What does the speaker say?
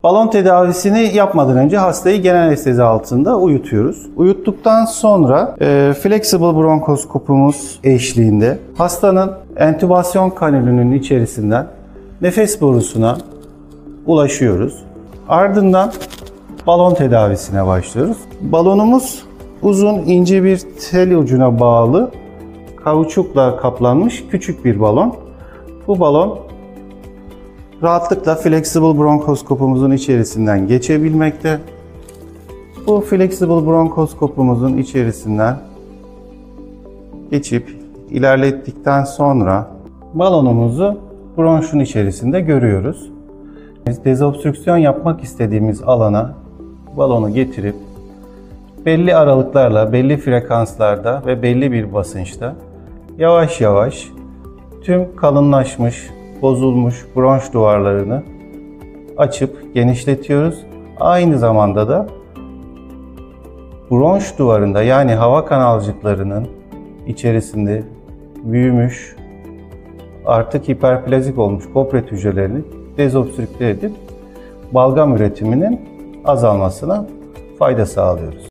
Balon tedavisini yapmadan önce hastayı genel anestezi altında uyutuyoruz. Uyuttuktan sonra flexible bronkoskopumuz eşliğinde hastanın entübasyon kanülünün içerisinden nefes borusuna ulaşıyoruz. Ardından balon tedavisine başlıyoruz. Balonumuz uzun, ince bir tel ucuna bağlı, kauçukla kaplanmış küçük bir balon. Bu balon rahatlıkla flexible bronkoskopumuzun içerisinden geçebilmekte. Bu flexible bronkoskopumuzun içerisinden geçip ilerlettikten sonra balonumuzu bronşun içerisinde görüyoruz. Dezobstrüksiyon yapmak istediğimiz alana balonu getirip belli aralıklarla, belli frekanslarda ve belli bir basınçta yavaş yavaş tüm kalınlaşmış, bozulmuş bronş duvarlarını açıp genişletiyoruz. Aynı zamanda da bronş duvarında, yani hava kanalcıklarının içerisinde büyümüş, artık hiperplazik olmuş gopret hücrelerini dezobstrükte edip balgam üretiminin azalmasına fayda sağlıyoruz.